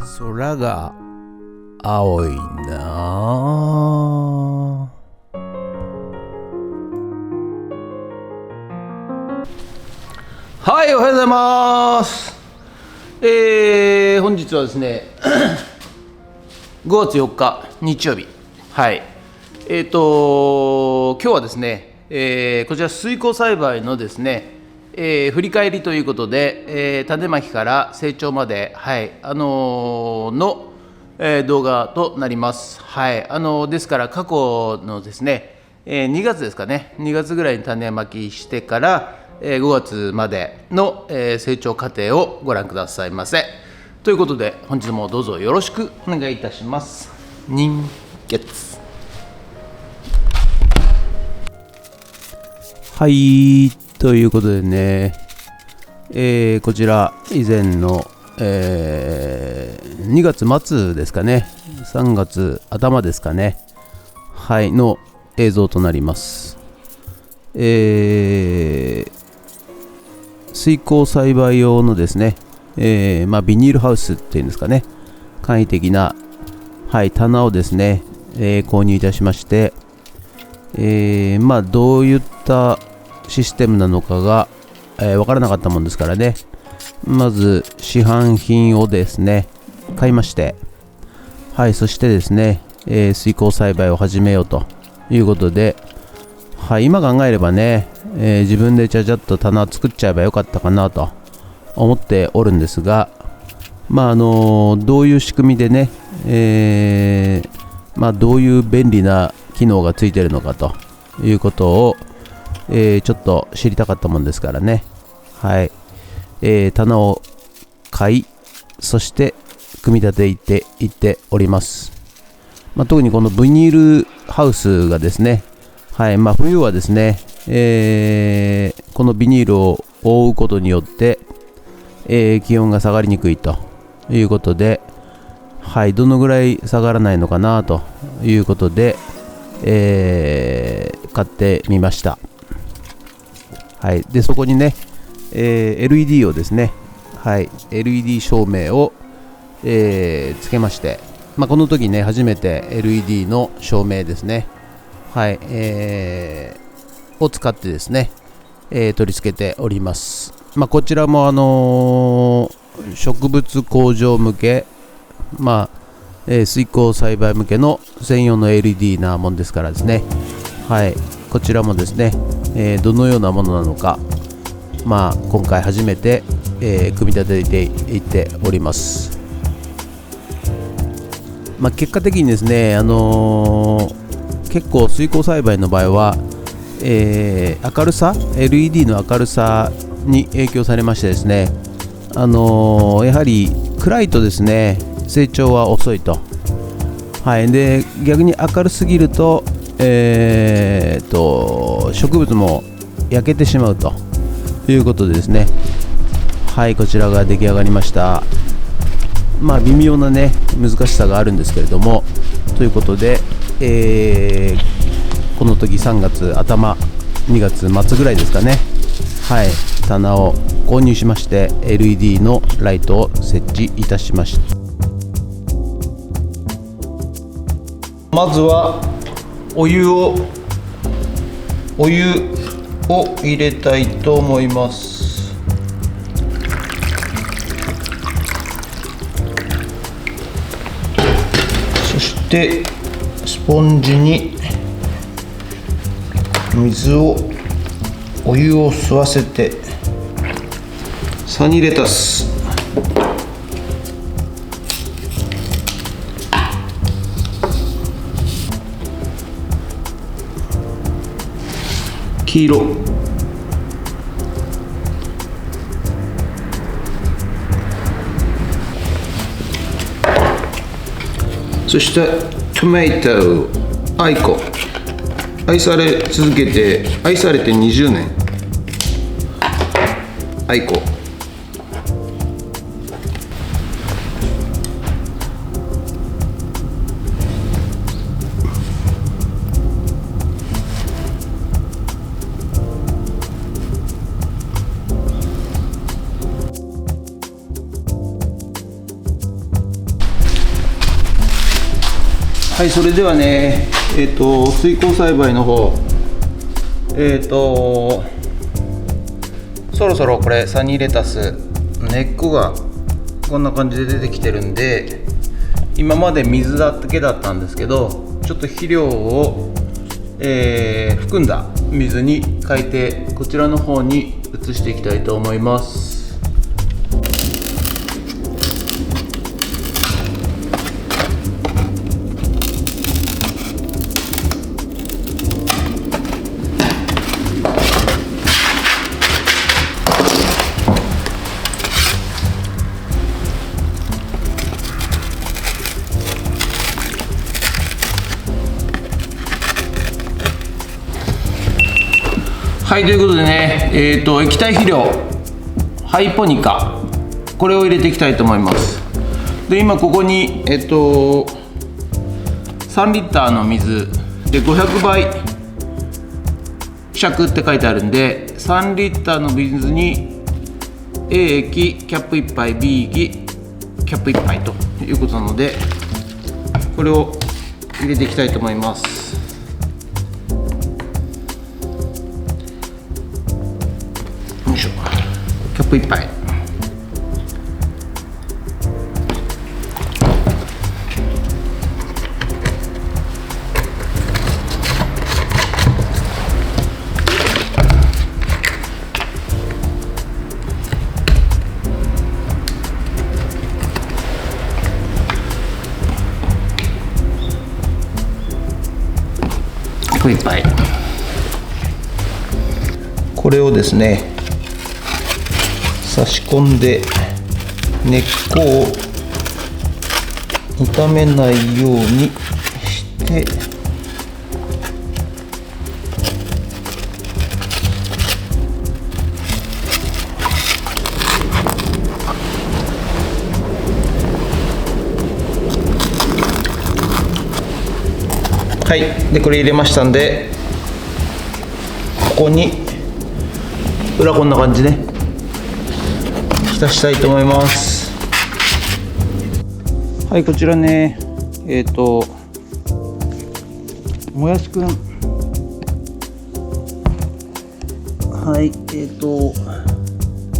空が青いなあ。はい、おはようございます。本日はですね5月4日日曜日。はい。今日はですね、こちら水耕栽培のですね、振り返りということで、種まきから成長まで、はい、の、動画となります。はい、ですから過去のですね、2月ですかね、2月ぐらいに種まきしてから、5月までの、成長過程をご覧くださいませ。ということで、本日もどうぞよろしくお願いいたします。人月。はい、ということでね、こちら以前の、2月末ですかね、3月頭ですかね、はい、の映像となります。水耕栽培用のですね、ビニールハウスっていうんですかね、簡易的な、はい、棚をですね、購入いたしまして、どういったシステムなのかが、分からなかったもんですからね、まず市販品をですね買いまして、はい、そしてですね、水耕栽培を始めようということで、はい、今考えればね、自分でちゃちゃっと棚を作っちゃえばよかったかなと思っておるんですが、どういう仕組みでね、どういう便利な機能がついているのかということを、ちょっと知りたかったもんですからね、はい、棚を買い、そして組み立てていっております。特にこのビニールハウスがですね、はい、冬はですね、このビニールを覆うことによって、気温が下がりにくいということで、はい、どのぐらい下がらないのかなということで、買ってみました。はい、でそこにね、LED をですね、はい、LED 照明を、つけまして、この時ね初めて LED の照明ですね、はい、を使ってですね、取り付けております。こちらも植物工場向け、水耕栽培向けの専用の LED なもんですからですね、はい、こちらもですね、どのようなものなのか、今回初めて、組み立てていっております。結果的にですね、結構水耕栽培の場合は、明るさ LED の明るさに影響されましてですね、やはり暗いとですね成長は遅いと、はい、で逆に明るすぎると、植物も焼けてしまうということでですね、はい、こちらが出来上がりました。微妙なね難しさがあるんですけれども、ということで、この時3月頭2月末ぐらいですかね、はい、棚を購入しまして LED のライトを設置いたしました。まずはお湯を入れたいと思います。そしてスポンジにお湯を吸わせて、サニーレタス、黄色、そしてトマト、アイコ、愛されて20年、アイコ、はい、それではね、水耕栽培の方、そろそろこれサニーレタス根っこがこんな感じで出てきてるんで、今まで水だけだったんですけど、ちょっと肥料を、含んだ水に変えて、こちらの方に移していきたいと思います。はい、ということでね、液体肥料ハイポニカ、これを入れていきたいと思います。で、今ここに、3リッターの水で500倍尺って書いてあるんで、3リッターの水に A 液キャップ1杯 B 液キャップ1杯ということなので、これを入れていきたいと思います。キャップ1杯。キャップ1杯。これをですね、差し込んで根っこを傷めないようにして、はい、でこれ入れましたんで、ここに裏こんな感じね、浸したいと思います。はい、こちらね、もやしくん、はい、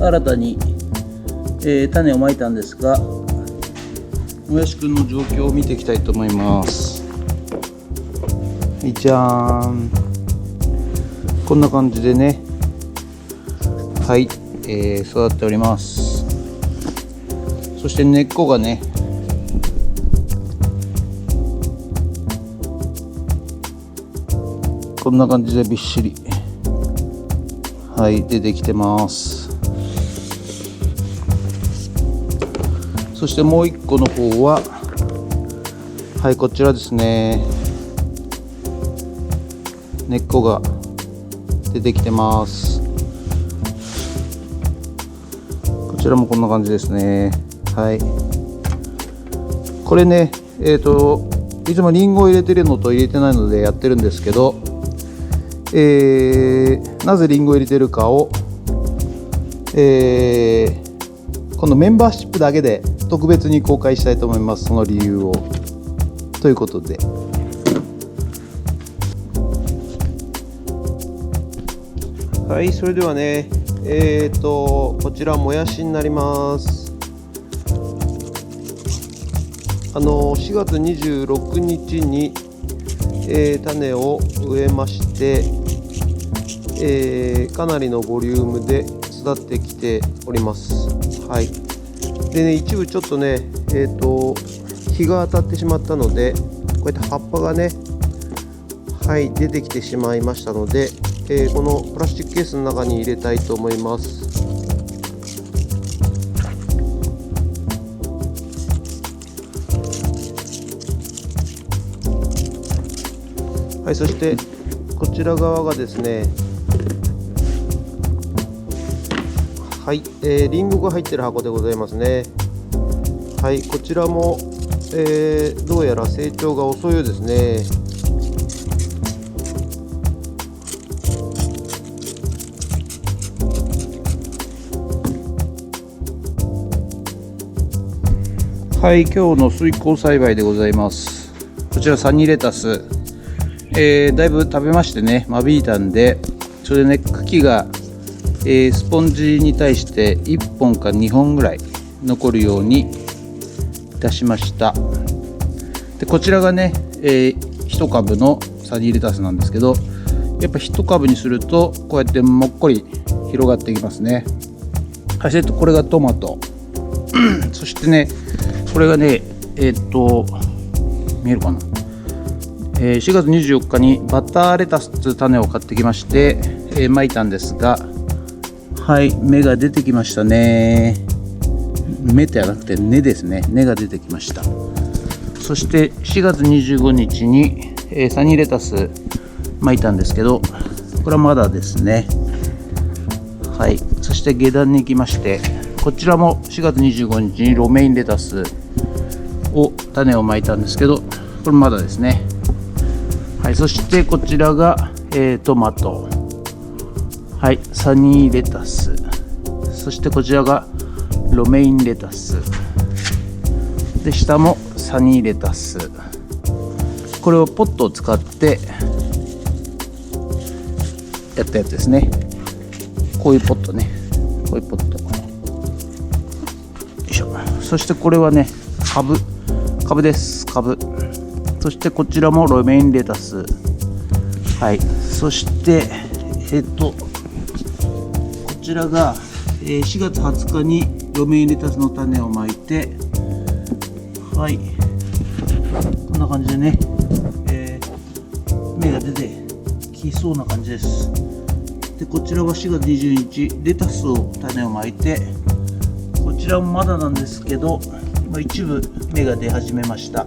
新たに、種をまいたんですが、もやしくんの状況を見ていきたいと思います。はい、じゃーん、こんな感じでね、はい、育っております。そして根っこがね、こんな感じでびっしり、はい、出てきてます。そしてもう一個の方は、はい、こちらですね、根っこが出てきてます。こちらもこんな感じですね。はい、これね、いつもリンゴを入れてるのと入れてないのでやってるんですけど、なぜリンゴを入れてるかを、このメンバーシップだけで特別に公開したいと思います。その理由を。ということで、はい、それではね、こちらもやしになります。4月26日に、種を植えまして、かなりのボリュームで育ってきております。はい、でね、一部ちょっとね、日が当たってしまったので、こうやって葉っぱがね、はい、出てきてしまいましたので、このプラスチックケースの中に入れたいと思います。はい、そしてこちら側がですね、はい、リンゴが入ってる箱でございますね。はい、こちらも、どうやら成長が遅いようですね。はい、今日の水耕栽培でございます。こちらサニーレタス、だいぶ食べましてね、間引いたんで、それでね、茎が、スポンジに対して1本か2本ぐらい残るようにいたしました。でこちらがね、1株のサニーレタスなんですけど、やっぱ1株にするとこうやってもっこり広がっていきますね。はい、これがトマトそしてね、これがね、見えるかな、4月24日にバターレタスという種を買ってきまして、まいたんですが、はい、芽が出てきましたね。芽ではなくて根ですね。根が出てきました。そして4月25日に、サニーレタスまいたんですけど、これはまだですね。はい、そして下段に行きまして、こちらも4月25日にロメインレタスを種をまいたんですけど、これまだですね。はい、そしてこちらが、トマト、はい、サニーレタス、そしてこちらがロメインレタスで、下もサニーレタス。これをポットを使ってやったやつですね。こういうポットね、こういうポット、よいしょ。そしてこれはね、株です。株。そしてこちらもロメインレタス。はい、そしてこちらが4月20日にロメインレタスの種をまいて、はい、こんな感じでね、芽が出てきそうな感じです。でこちらは4月20日レタスを種をまいて、こちらもまだなんですけど、一部芽が出始めました。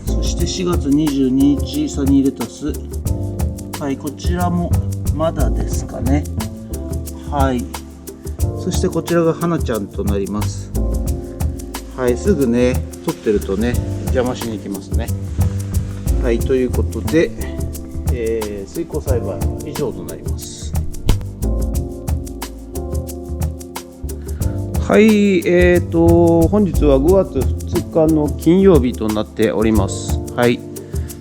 そして4月22日サニーレタス、はい、こちらもまだですかね。はい、そしてこちらが花ちゃんとなります。はい、すぐね取ってるとね邪魔しに行きますね。はい、ということで、水耕栽培は以上となります。はい、本日は5月2日の金曜日となっております。はい、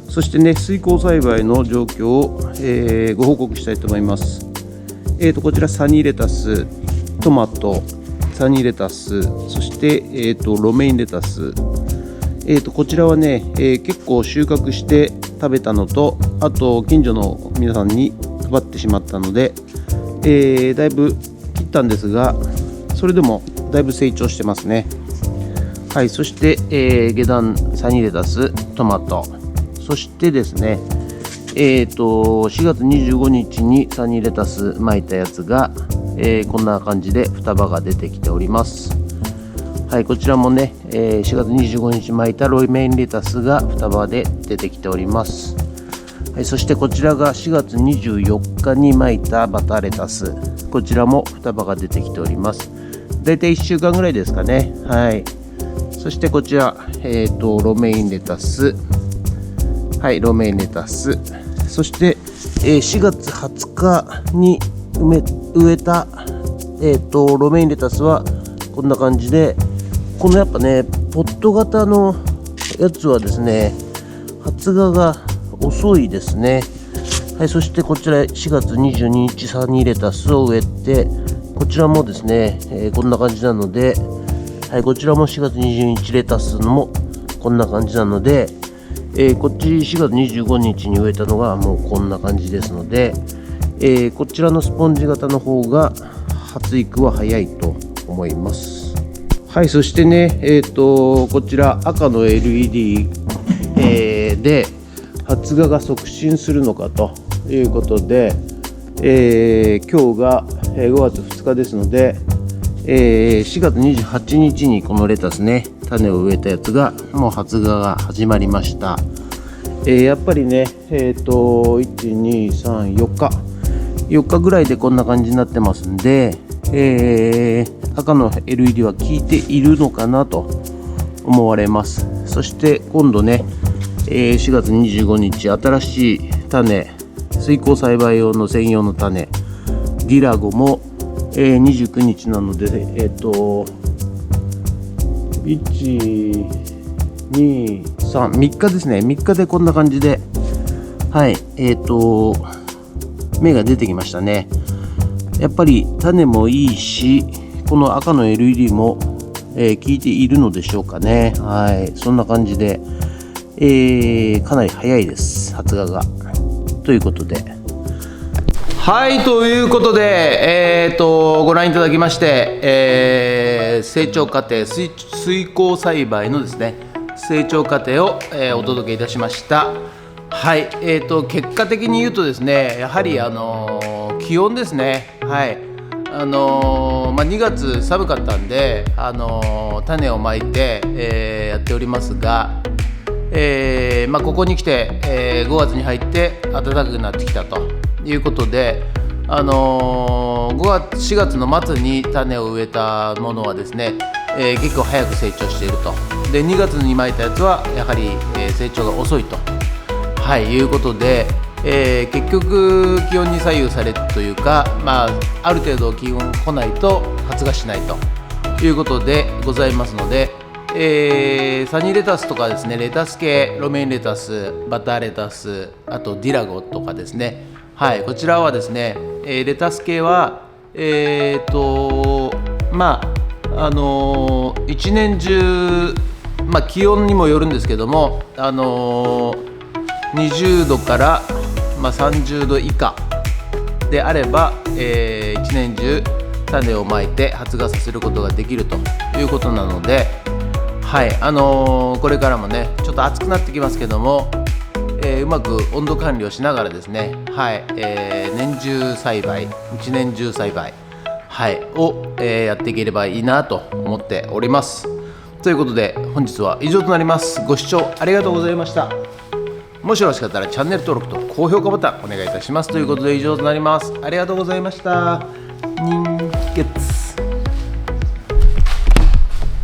そしてね、水耕栽培の状況を、ご報告したいと思います。こちらサニーレタス、トマト、サニーレタス、そして、ロメインレタス。こちらはね、結構収穫して食べたのと、あと近所の皆さんに配ってしまったので、だいぶ切ったんですが、それでもだいぶ成長してますね。はい、そして、下段サニーレタス、トマト、そしてですね、4月25日にサニーレタス巻いたやつが、こんな感じで双葉が出てきております。はい、こちらもね、4月25日巻いたロイメインレタスが双葉で出てきております。はい、そしてこちらが4月24日に巻いたバターレタス、こちらも双葉が出てきております。だいたい1週間ぐらいですかね。はい、そしてこちら、ロメインレタス、はい、ロメインレタス、そして、4月20日に植えた、ロメインレタスはこんな感じで、このやっぱねポット型のやつはですね発芽が遅いですね。はい、そしてこちら4月22日サニーレタスを植えて、こちらもですね、こんな感じなので、はい、こちらも4月22日レタスのもこんな感じなので、こっち4月25日に植えたのがもうこんな感じですので、こちらのスポンジ型の方が発育は早いと思います。はい、そしてね、こちら赤の LED、で発芽が促進するのかということで、今日が5月2日ですので、4月28日にこのレタスね種を植えたやつがもう発芽が始まりました。やっぱりね、1、2、3、4日ぐらいでこんな感じになってますんで、赤の LED は効いているのかなと思われます。そして今度ね、4月25日新しい種、水耕栽培用の専用の種ディラゴも、29日なので、1、2、3、4、5、6、2、3、3日ですね。3日でこんな感じで、はい、芽が出てきましたね。やっぱり種もいいし、この赤の LED も、効いているのでしょうかね。はい、そんな感じで、かなり早いです、発芽が。ということで。はい、ということで、ご覧いただきまして、成長過程、水耕栽培のですね、成長過程を、お届けいたしました。はい、結果的に言うとですね、やはり、気温ですね。はい、2月寒かったんで、種をまいて、やっておりますが、ここに来て、5月に入って暖かくなってきたということで、4月の末に種を植えたものはですね、結構早く成長していると。で2月にまいたやつはやはり、成長が遅いと、いうことで、結局気温に左右されるというか、ある程度気温来ないと発芽しないということでございますので、サニーレタスとかですね、レタス系、ロメインレタス、バターレタス、あとディラゴとかですね、こちらはですね、レタス系は一年中、気温にもよるんですけども、20度から、30度以下であれば、一年中種をまいて発芽させることができるということなので、これからもねちょっと暑くなってきますけども、うまく温度管理をしながらですね、年中栽培、一年中栽培、を、やっていければいいなと思っております。ということで本日は以上となります。ご視聴ありがとうございました。もしよろしかったらチャンネル登録と高評価ボタンお願いいたします。ということで以上となります。ありがとうございました。人月